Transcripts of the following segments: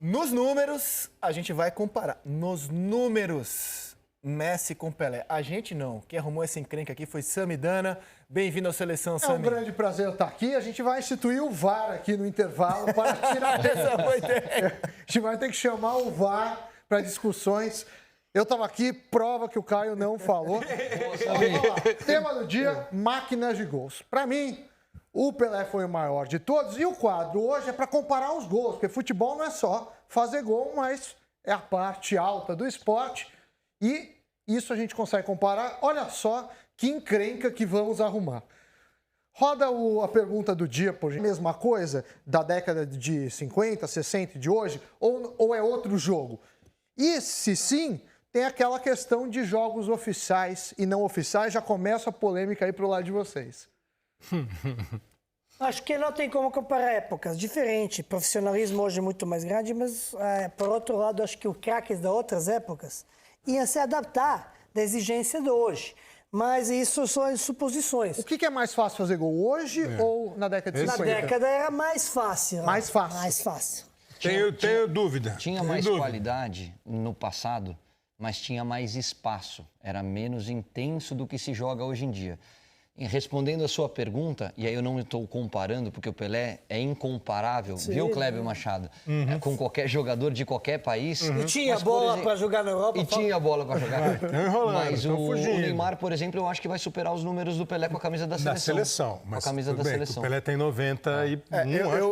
Nos números, a gente vai comparar. Nos números, Messi com Pelé. A gente não. Quem arrumou essa encrenca aqui foi Samidana. Bem-vindo à Seleção, Sami. É um grande prazer estar aqui. A gente vai instituir o VAR aqui no intervalo para tirar... Essa foi ideia. A gente vai ter que chamar o VAR para discussões. Eu estava aqui, prova que o Caio não falou. Vamos lá. Tema do dia, máquinas de gols. Para mim, o Pelé foi o maior de todos. E o quadro hoje é para comparar os gols, porque futebol não é só fazer gol, mas é a parte alta do esporte. E isso a gente consegue comparar. Olha só que encrenca que vamos arrumar. Roda a pergunta do dia, por exemplo. Mesma coisa da década de 50, 60 de hoje? Ou é outro jogo? E se sim, tem aquela questão de jogos oficiais e não oficiais. Já começa a polêmica aí pro lado de vocês. Acho que não tem como comparar épocas. Diferente. Profissionalismo hoje é muito mais grande, mas, por outro lado, acho que os craques de outras épocas iam se adaptar da exigência de hoje. Mas isso são suposições. O que é mais fácil fazer gol hoje ou na década de 50? Na década era mais fácil. Mais fácil. Mais fácil. Tenho dúvida. Tinha mais qualidade no passado, mas tinha mais espaço. Era menos intenso do que se joga hoje em dia. E respondendo a sua pergunta, e aí eu não estou comparando, porque o Pelé é incomparável, Sim, viu, Kleber Machado? Com qualquer jogador de qualquer país. E tinha bola para jogar na Europa. Tinha bola para jogar. Mas o fugindo. Neymar, por exemplo, eu acho que vai superar os números do Pelé com a camisa da seleção. Da seleção. Mas com a camisa da seleção. O Pelé tem 90 e...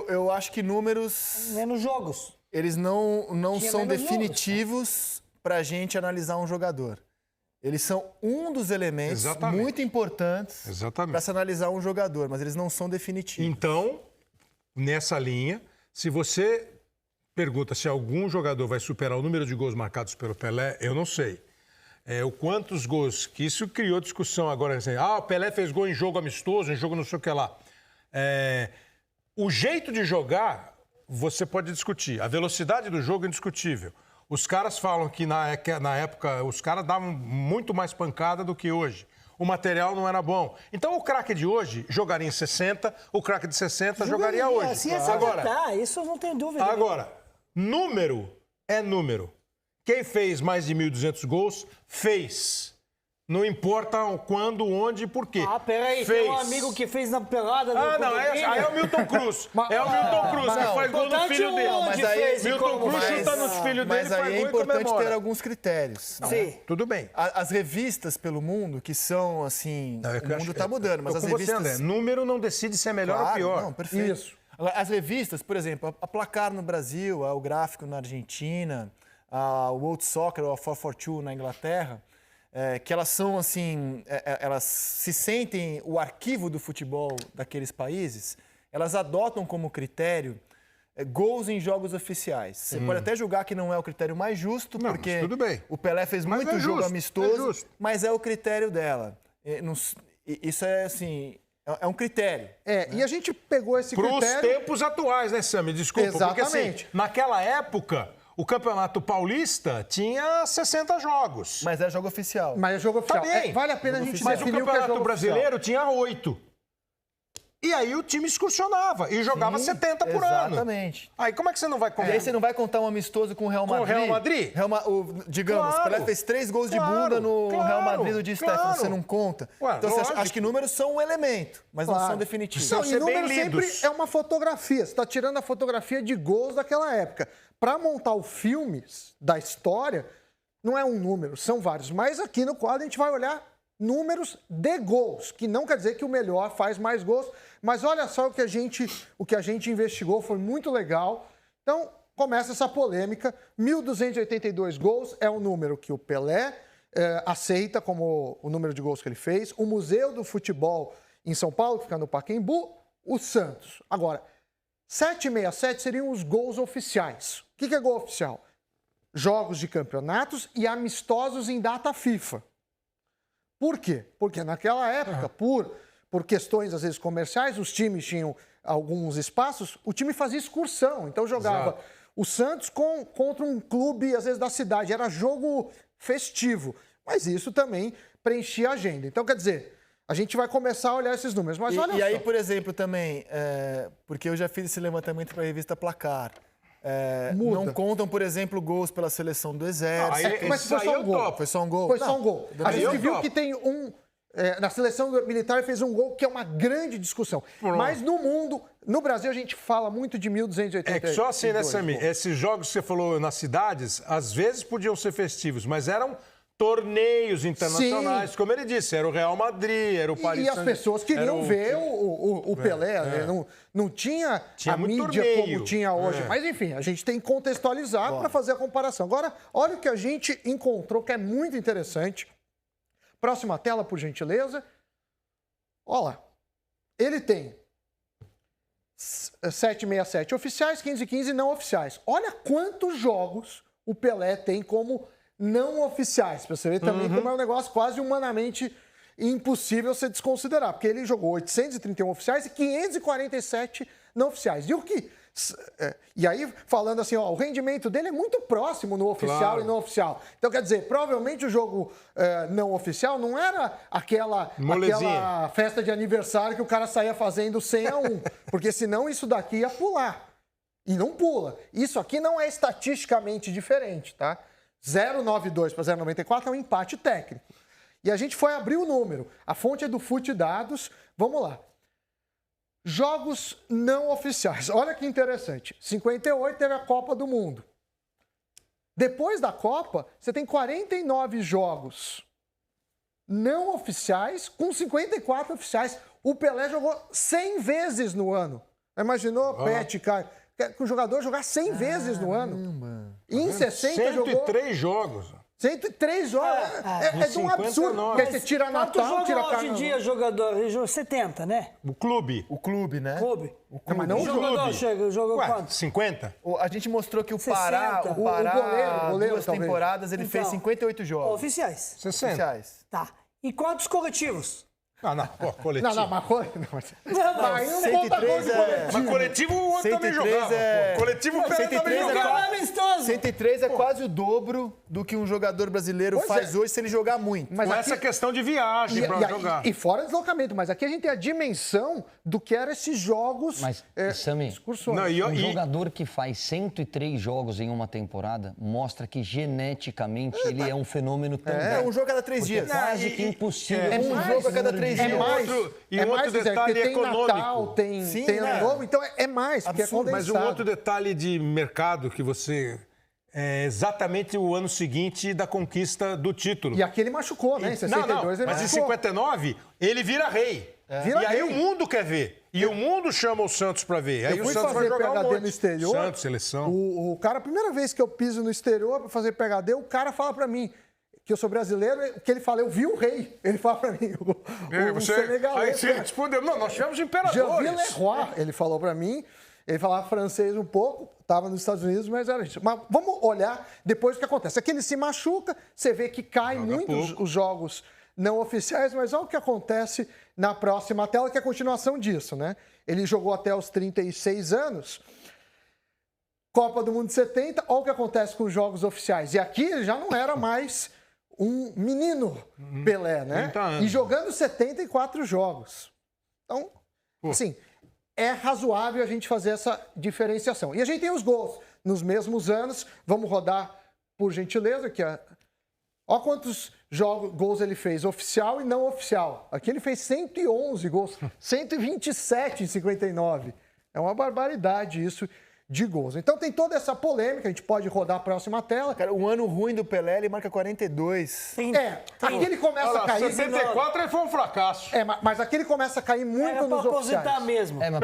Eu acho que números... Menos jogos. Eles não são menos definitivos para a gente analisar um jogador. Eles são um dos elementos muito importantes para se analisar um jogador, mas eles não são definitivos. Então, nessa linha, se você pergunta se algum jogador vai superar o número de gols marcados pelo Pelé, eu não sei. O quantos gols, que isso criou discussão agora. Assim, o Pelé fez gol em jogo amistoso, em jogo não sei o que lá. O jeito de jogar, você pode discutir. A velocidade do jogo é indiscutível. Os caras falam que na época os caras davam muito mais pancada do que hoje. O material não era bom. Então o craque de hoje jogaria em 60, o craque de 60 jogaria hoje. Assim é agora, isso eu não tenho dúvida. Agora, número é número. Quem fez mais de 1.200 gols, fez. Não importa quando, onde e por quê. Peraí, tem um amigo que fez na pelada do aí é o Milton Cruz. É o Milton Cruz que faz gol no filho dele. Mas aí, Milton Cruz chuta nos filhos dele, mas aí é importante ter alguns critérios. Sim. Tudo bem. As revistas pelo mundo, que são assim... o mundo está mudando, mas as revistas... André, número não decide se é melhor ou pior. Não, perfeito. Isso. Agora, as revistas, por exemplo, a Placar no Brasil, o Gráfico na Argentina, o World Soccer, o 442 na Inglaterra... que elas são assim, elas se sentem o arquivo do futebol daqueles países, elas adotam como critério gols em jogos oficiais. Você pode até julgar que não é o critério mais justo, porque tudo bem. O Pelé fez muito jogo amistoso, mas é o critério dela. Isso é assim, é um critério. E a gente pegou esse critério... Para os tempos atuais, né, Sami? Desculpa. Exatamente. Porque assim, naquela época... O Campeonato Paulista tinha 60 jogos. Mas é jogo oficial. Mas é jogo oficial. Tá bem. Vale a pena a gente Mas o definir Campeonato que é jogo Brasileiro tinha 8. E aí o time excursionava e jogava 70 por ano. Exatamente. Aí como é que você não vai E contar? aí você não vai contar um amistoso com o Real Madrid? Com o Real Madrid? Digamos, Claro. o Pelé fez 3 gols de bunda no Real Madrid do Di Stéfano, você não conta. Então, acho que números são um elemento, mas não são definitivos. Não, ser e número bem sempre lidos. é uma fotografia. Você está tirando a fotografia de gols daquela época. Para montar o filme da história, não é um número, são vários. Mas aqui no quadro a gente vai olhar números de gols, que não quer dizer que o melhor faz mais gols. Mas olha só o que a gente investigou, foi muito legal. Então, começa essa polêmica. 1.282 gols é o número que o Pelé aceita como o número de gols que ele fez. O Museu do Futebol em São Paulo, que fica no Pacaembu, o Santos. Agora, 767 seriam os gols oficiais. O que é gol oficial? Jogos de campeonatos e amistosos em data FIFA. Por quê? Porque naquela época, por questões às vezes comerciais, os times tinham alguns espaços, o time fazia excursão. Então jogava o Santos contra um clube, às vezes, da cidade. Era jogo festivo. Mas isso também preenchia a agenda. Então, quer dizer, A gente vai começar a olhar esses números. Mas olha E só. aí, por exemplo, também, porque eu já fiz esse levantamento para a revista Placar. Muda. Não contam, por exemplo, gols pela seleção do Exército. Mas foi só um gol. Foi só um gol? Foi só um gol. A Aí gente eu viu topo. que tem na seleção militar ele fez um gol que é uma grande discussão. Mas no mundo, no Brasil, a gente fala muito de 1.280. É que só assim, né, Sami? Esses jogos que você falou nas cidades, às vezes podiam ser festivos, mas eram torneios internacionais, Sim. como ele disse, era o Real Madrid, era o Paris E as pessoas queriam ver o Pelé, né? Não tinha a muito mídia torneio. como tinha hoje. Mas, enfim, a gente tem que contextualizar para fazer a comparação. Agora, olha o que a gente encontrou, que é muito interessante. Próxima tela, por gentileza. Olha lá. Ele tem 767 oficiais, 515 não oficiais. Olha quantos jogos o Pelé tem como não oficiais, para você ver também como é um negócio quase humanamente impossível você desconsiderar, porque ele jogou 831 oficiais e 547 não oficiais. E aí, falando assim, ó, o rendimento dele é muito próximo no oficial Claro. e não oficial. Então, quer dizer, provavelmente o jogo não oficial não era aquela festa de aniversário que o cara saía fazendo 100-1, porque senão isso daqui ia pular. E não pula. Isso aqui não é estatisticamente diferente, tá? 0,92 para 0,94 é um empate técnico. E a gente foi abrir o número. A fonte é do FUT Dados. Vamos lá. Jogos não oficiais. Olha que interessante. 58 teve a Copa do Mundo. Depois da Copa, você tem 49 jogos não oficiais com 54 oficiais. O Pelé jogou 100 vezes no ano. Imaginou, Pet, cara, que o jogador jogar 100 vezes no ano? Em 60 jogou... 103 jogos. 103 jogos. É de um absurdo. 59. Porque você tira Quanto Natal, tira joga hoje em Carnaval. dia jogador? Ele joga 70, né? O clube. O clube, né? Clube. Mas não o jogo. Jogador clube. chega, jogou Ué, quanto? 50? A gente mostrou que o 60. Pará, O goleiro, duas talvez. temporadas, ele fez 58 jogos. Oficiais. 60. Oficiais. Tá. E quantos coletivos? Ah, não, pô, coletivo. Não, mas foi. Aí não 103 conta gol de coletivo. Mas coletivo o outro também 103 jogava. é- Pô. Coletivo o Pelé 103 também é jogava. Jogava amistoso. 103 é quase o dobro do que um jogador brasileiro Pois faz é. hoje se ele jogar muito. Mas Com aqui- essa questão de viagem pra jogar. E fora deslocamento, mas aqui a gente tem a dimensão do que eram esses jogos. Mas, Sami, excursões. Não, um jogador que faz 103 jogos em uma temporada mostra que geneticamente ele é um fenômeno também. É um jogo a cada 3 Porque é dias. quase que impossível. É um conseguir jogo a esse cada número 3 de É dias. mais. E é outro mais, Zé, detalhe porque tem econômico. Natal, tem Sim, Ano né? Novo, então é mais, porque Absurdo, é Mas condensado. um outro detalhe de mercado que você... É exatamente o ano seguinte da conquista do título. E aqui ele machucou, né? Em 62 ele mas em machucou. 59 ele vira rei. Vira e aí rei. o mundo quer ver. E o mundo chama o Santos pra ver. Aí Eu o fui Santos vai fazer jogar um PhD monte. no exterior. Santos, seleção. O cara, a primeira vez que eu piso no exterior pra fazer PhD, o cara fala pra mim que eu sou brasileiro, que ele fala, eu vi o rei. Ele fala pra mim, o Aí senegalês. você respondeu, não, nós tivemos Jean imperadores. Villeroy, ele falou pra mim. Ele falava francês um pouco, estava nos Estados Unidos, mas era isso. Mas vamos olhar depois o que acontece. Aqui ele se machuca, você vê que cai muito os jogos não oficiais, mas olha o que acontece na próxima tela, que é a continuação disso, né? Ele jogou até os 36 anos. Copa do Mundo de 70, olha o que acontece com os jogos oficiais. E aqui ele já não era mais um menino Pelé, né? 30 anos. E jogando 74 jogos. Então, assim, é razoável a gente fazer essa diferenciação. E a gente tem os gols nos mesmos anos. Vamos rodar, por gentileza, que olha quantos gols ele fez, oficial e não oficial. Aqui ele fez 111 gols, 127 em 59. É uma barbaridade isso de gols. Então tem toda essa polêmica, a gente pode rodar a próxima tela. Cara, o ano ruim do Pelé, ele marca 42. Aqui ele começa a cair. 64 ele foi um fracasso. Mas aqui ele começa a cair muito Era pra nos aposentar oficiais. mesmo. É, mas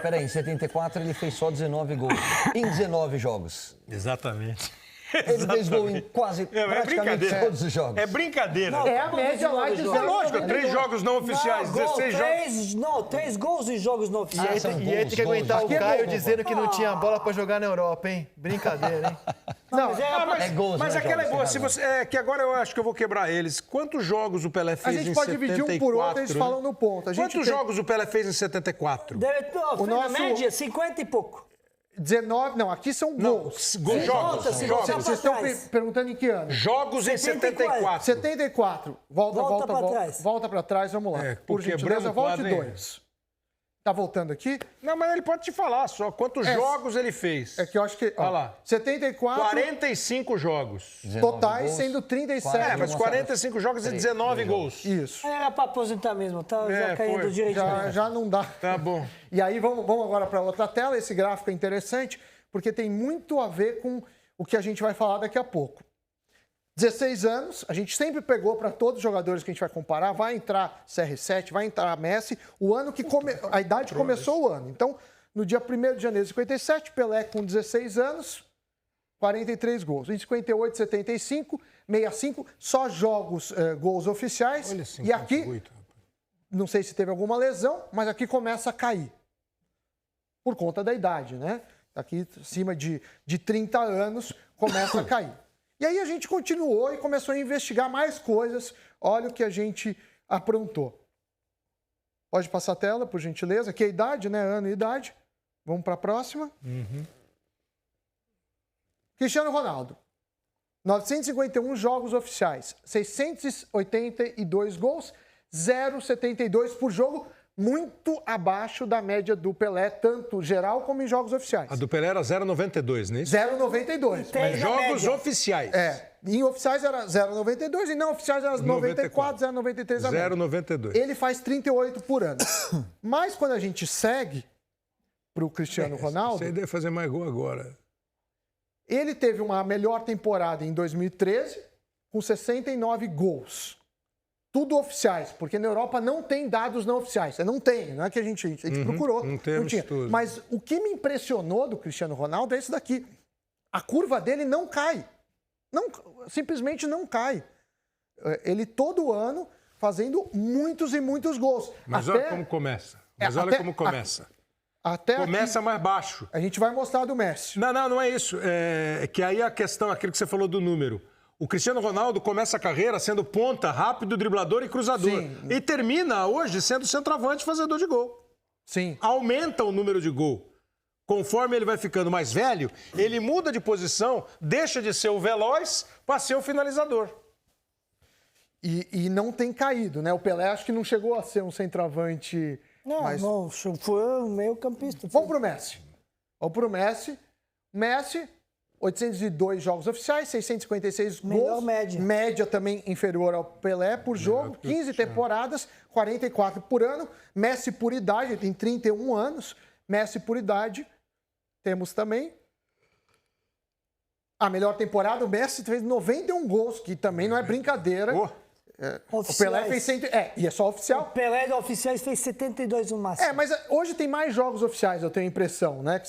peraí. Em 74 ele fez só 19 gols. Em 19 jogos. Exatamente. Ele fez gol em quase praticamente brincadeira. todos os jogos. É brincadeira. É a média lá de É lógico, 3 jogos não oficiais, 16 jogos. 3 gols em jogos não E oficiais. aí, são e aí tem gols, que aguentar gols. o Aqui é Caio gol, dizendo que não tinha bola pra jogar na Europa, hein? Brincadeira, hein? Não, É gols, mas né, aquela é jogos, boa. tem Se razão. você, que agora eu acho que eu vou quebrar eles. Quantos jogos o Pelé a fez em 74? gente pode dividir um por outro, eles falam no ponto. A gente Quantos tem- jogos o Pelé fez em 74? Deve, foi nosso- na média, 50 e pouco. 19... Não, aqui são gols. Jogos. Vocês estão perguntando em que ano? Jogos em 74. 74. Volta para trás, vamos lá. Por gentileza, volte 2. Tá voltando aqui? Não, mas ele pode te falar só quantos jogos ele fez. É que eu acho que... Olha lá. 74... 45 jogos. Totais, sendo 37. Mas 45 jogos e 19 gols. Isso. Era para aposentar mesmo, tá já caindo direitinho. Já não dá. Tá bom. E aí, vamos agora para outra tela. Esse gráfico é interessante, porque tem muito a ver com o que a gente vai falar daqui a pouco. 16 anos, a gente sempre pegou para todos os jogadores que a gente vai comparar, vai entrar CR7, vai entrar Messi, o ano que a idade começou o ano. Então, no dia 1º de janeiro de 57, Pelé com 16 anos, 43 gols. Em 58, 75, 65, só jogos, gols oficiais. Olha, e aqui, não sei se teve alguma lesão, mas aqui começa a cair. Por conta da idade, né? Aqui, acima de 30 anos, começa a cair. E aí a gente continuou e começou a investigar mais coisas. Olha o que a gente aprontou. Pode passar a tela, por gentileza. Aqui é a idade, né? Ano e idade. Vamos para a próxima. Cristiano Ronaldo. 951 jogos oficiais. 682 gols. 0,72 por jogo. Muito abaixo da média do Pelé, tanto geral como em jogos oficiais. A do Pelé era 0,92, não é isso? 0,92. Mas jogos oficiais. Em oficiais era 0,92 e não oficiais era 94, 0,93 a média. 0,92. Ele faz 38 por ano. Mas quando a gente segue para o Cristiano Ronaldo... Você deve fazer mais gol agora. Ele teve uma melhor temporada em 2013, com 69 gols. Tudo oficiais, porque na Europa não tem dados não oficiais. Não tem, não é que a gente procurou. Não tinha. Tudo. Mas o que me impressionou do Cristiano Ronaldo é isso daqui. A curva dele não cai. Simplesmente não cai. Ele todo ano fazendo muitos e muitos gols. Mas olha como começa. Começa mais baixo. A gente vai mostrar do Messi. Não é isso. É que aí a questão, aquilo que você falou do número. O Cristiano Ronaldo começa a carreira sendo ponta, rápido, driblador e cruzador. Sim. E termina hoje sendo centroavante e fazedor de gol. Sim. Aumenta o número de gol. Conforme ele vai ficando mais velho, ele muda de posição, deixa de ser o veloz para ser o finalizador. E não tem caído, né? O Pelé acho que não chegou a ser um centroavante... Não, foi um meio campista. Vamos pro Messi. Messi... 802 jogos oficiais, 656 gols. Média também inferior ao Pelé por jogo. 15 temporadas, 44 por ano. Messi por idade, ele tem 31 anos. Messi por idade. Temos também a melhor temporada. O Messi fez 91 gols, que também não é brincadeira. O Pelé fez 100... e é só oficial. O Pelé de oficiais fez 72 no máximo. Mas hoje tem mais jogos oficiais, eu tenho a impressão, né?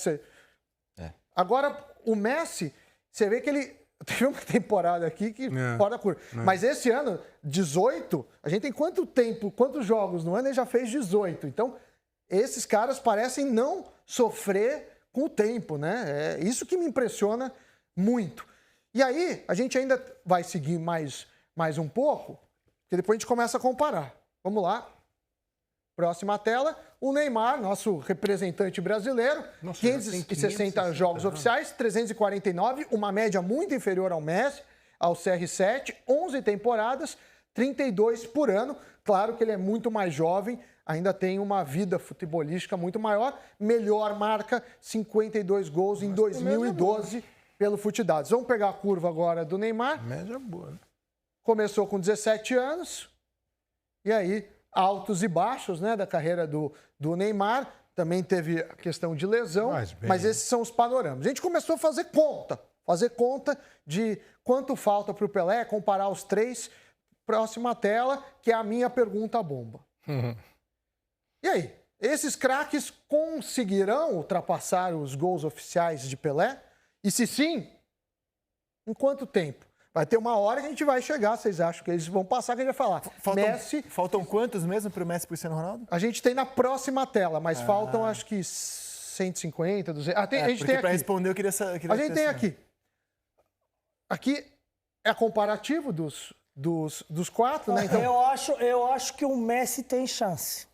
Agora... O Messi, você vê que ele teve uma temporada aqui que fora da curva. Mas esse ano, 18, a gente tem quantos jogos no ano? Ele já fez 18. Então, esses caras parecem não sofrer com o tempo, né? É isso que me impressiona muito. E aí, a gente ainda vai seguir mais um pouco, porque depois a gente começa a comparar. Vamos lá. Próxima tela, o Neymar, nosso representante brasileiro, 560 jogos oficiais, 349, uma média muito inferior ao Messi, ao CR7, 11 temporadas, 32 por ano. Claro que ele é muito mais jovem, ainda tem uma vida futebolística muito maior. Melhor marca, 52 gols em 2012 pelo Futidados. Vamos pegar a curva agora do Neymar. Média boa, né? Começou com 17 anos, e aí... altos e baixos, né, da carreira do Neymar. Também teve a questão de lesão, mas esses são os panoramas. A gente começou a fazer conta de quanto falta para o Pelé, comparar os três. Próxima tela, que é a minha pergunta bomba. E aí, esses craques conseguirão ultrapassar os gols oficiais de Pelé? E se sim, em quanto tempo? Vai ter uma hora que a gente vai chegar, vocês acham que eles vão passar, que a gente vai falar. Faltam quantos mesmo para o Messi e para o Cristiano Ronaldo? A gente tem na próxima tela, mas faltam acho que 150, 200... a gente tem aqui. Para responder, eu queria saber. A gente tem aqui. Aqui é comparativo dos quatro, né? Então... Eu acho que o Messi tem chance.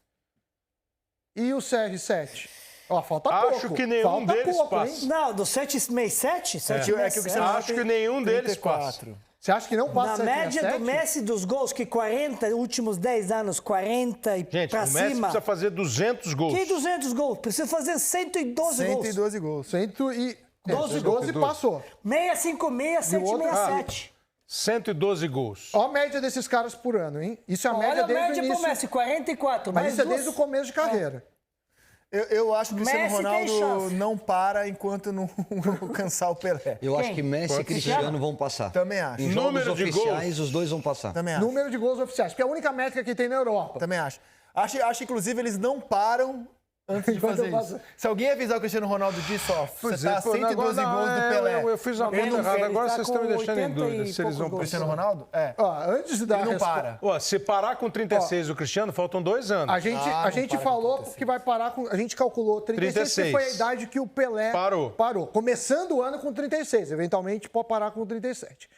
E o CR7? Ó, falta pouco. Acho que nenhum falta deles pouco, passa. hein? Não, do 767? É que o Cristiano Acho que nenhum deles passa. 34. Você acha que não passa Na média 767? do Messi dos gols, que 40, últimos 10 anos, 40 e Gente, pra o Messi cima. precisa fazer 200 gols. Que 200 gols? Precisa fazer 112 gols. 112 gols. 112 passou. 656, E o outro- 767. 112 gols. Ó a média desses caras por ano, hein? Isso é a média Olha a desde o média pro início. Messi, 44. Mas mais isso é duas. desde o começo de carreira. Eu acho que o Cristiano Messi tem Ronaldo chance. não para enquanto não alcançar o Pelé. Eu acho Quem? que Messi e Cristiano vão passar. Também acho. Em jogos Número de oficiais, gols. os dois vão passar. Também acho. Número de gols oficiais, porque é a única métrica que tem na Europa. Também acho. Acho, inclusive, eles não param antes de Enquanto fazer eu faço- isso. Se alguém avisar o Cristiano Ronaldo disso, ó, você tá a 112 gols do Pelé. Eu fiz uma Ele conta não errada, fez, agora tá vocês estão me com deixando em 80 dúvida e se eles vão poucos Cristiano precisar. Ronaldo? É. Ó, antes de dar Ele a não resposta- para. Ó, se parar com 36 o Cristiano, faltam 2 anos. A gente, Ah, a não gente para com falou 36. que vai parar com. A gente calculou 36, que 36. foi a idade que o Pelé Parou. Começando o ano com 36, eventualmente pode parar com 37.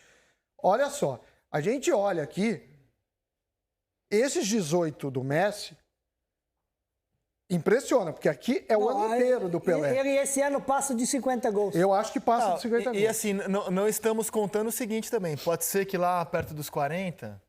Olha só, a gente olha aqui, esses 18 do Messi, impressiona, porque aqui é o ano inteiro do Pelé. Ele esse ano passa de 50 gols. Eu acho que passa Não, de 50 e gols. assim, não estamos contando o seguinte também. Pode ser que lá perto dos 40,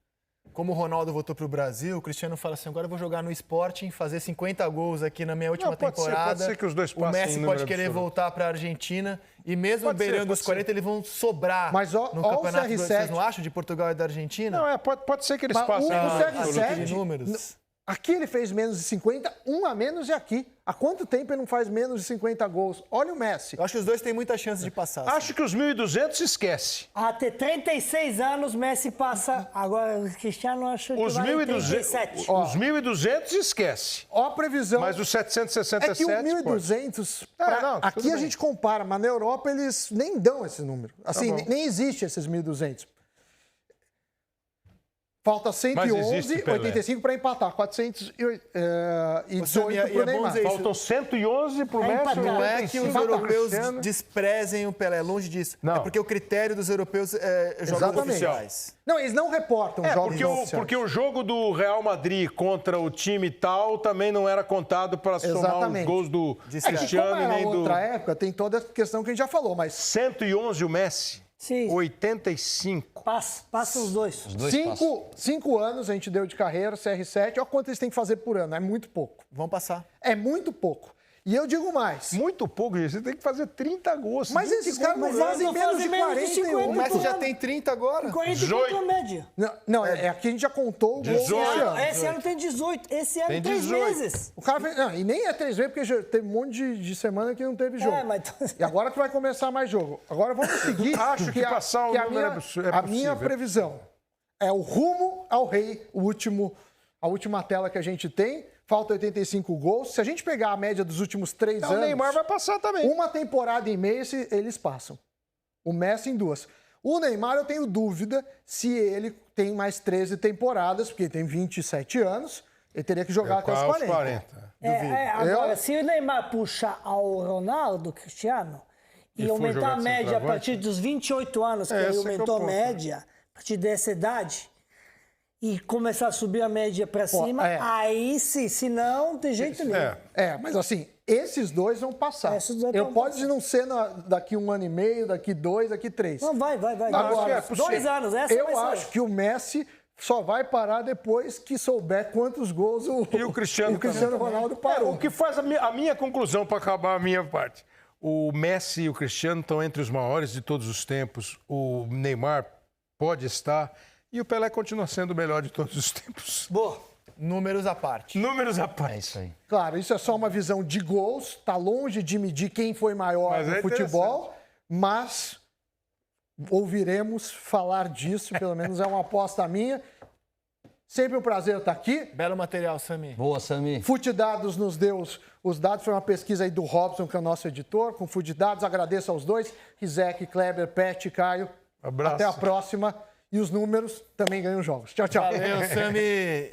como o Ronaldo voltou para o Brasil, o Cristiano fala assim, agora eu vou jogar no Sporting, fazer 50 gols aqui na minha última pode ser, temporada. pode ser que os dois O passem em Messi número pode querer absoluto. voltar para a Argentina e mesmo Pode ser, beirando pode os 40, eles vão sobrar Mas ó no o campeonato. CR7. Vocês não acham? De Portugal e da Argentina? Não, pode ser que eles Mas passem. o em número CR7 absoluto. Aqueles números. Aqui ele fez menos de 50, um a menos e aqui. Há quanto tempo ele não faz menos de 50 gols? Olha o Messi. Eu acho que os dois têm muita chance de passar. Acho que os 1.200 esquece. Até 36 anos, Messi passa. Agora, o Cristiano acho que Os vai em 1.200 37. os 1.200 esquece. Ó a previsão. Mas os É que 767 o pode. 1.200, não, aqui tudo a bem. gente compara, mas na Europa eles nem dão esse número. Assim, bom. nem existe esses 1.200. Falta existe, 111, Pelé. 85 para empatar, 418 e é para o bom Neymar. dizer isso. Faltam 111 pro É Messi. empatar. Não é que os 85 europeus Cristiano. desprezem o Pelé, longe disso. Não. É porque o critério dos europeus é jogos Exatamente. oficiais. Não, eles não reportam jogos Porque oficiais. porque o jogo do Real Madrid contra o time tal também não era contado para somar os Exatamente. gols do De É que Cristiano como e era nem do... outra época, tem toda essa questão que a gente já falou, mas 111 o Messi, Sim. 85. Passa os dois. Os dois passam. 5 anos a gente deu de carreira, CR7, olha quanto eles têm que fazer por ano, é muito pouco. Vão passar. É muito pouco. E eu digo mais. Muito pouco, gente. Você tem que fazer 30 gols. Mas 20 esses caras não mas eles fazem não menos fazem de menos de 41. 50. O Messi já tem 30 agora. 44 é a média. Não, aqui a gente já contou o gol 18. desse ano. Esse ano tem 18. Esse ano Tem 3 18. meses. O cara fez, não, e nem é 3 vezes, porque já teve um monte de semana que não teve jogo. mas... E agora que vai começar mais jogo. Agora vamos seguir. Acho que passar o a número minha, é a minha possível. previsão é o rumo ao rei, a última tela que a gente tem. Falta 85 gols. Se a gente pegar a média dos últimos 3 O anos... Neymar vai passar também. Uma temporada e meia eles passam. O Messi em 2. O Neymar eu tenho dúvida se ele tem mais 13 temporadas, porque ele tem 27 anos. Ele teria que jogar até os 40. Agora, se o Neymar puxar ao Ronaldo, Cristiano, e for aumentar jogar a de média a centroavante, partir dos 28 anos, que ele esse é que é o aumentou a ponto, média, a partir dessa idade, e começar a subir a média para cima, aí sim, se não, não tem jeito nenhum. Mas assim, esses dois vão passar. Esses dois Eu vão pode passar. não ser daqui 1 ano e meio, daqui 2, daqui 3. Não, vai. Agora, é possível. 2 anos, essa Eu vai ser. acho que o Messi só vai parar depois que souber quantos gols E o Cristiano também. Ronaldo parou. O que faz a minha conclusão para acabar a minha parte. O Messi e o Cristiano estão entre os maiores de todos os tempos. O Neymar pode estar. E o Pelé continua sendo o melhor de todos os tempos. Boa. Números à parte. Números à É parte. isso aí. Claro, isso é só uma visão de gols, tá longe de medir quem foi maior Mas no é futebol, mas ouviremos falar disso, pelo menos é uma aposta minha. Sempre um prazer estar aqui. Belo material, Sami. Boa, Sami. Futidados nos deu os dados, foi uma pesquisa aí do Robson, que é o nosso editor, com Futidados. Agradeço aos dois, Rizek, Kleber, Pet, Caio. Abraço. Até a próxima. E os números também ganham jogos. Tchau, tchau. Valeu, Sami.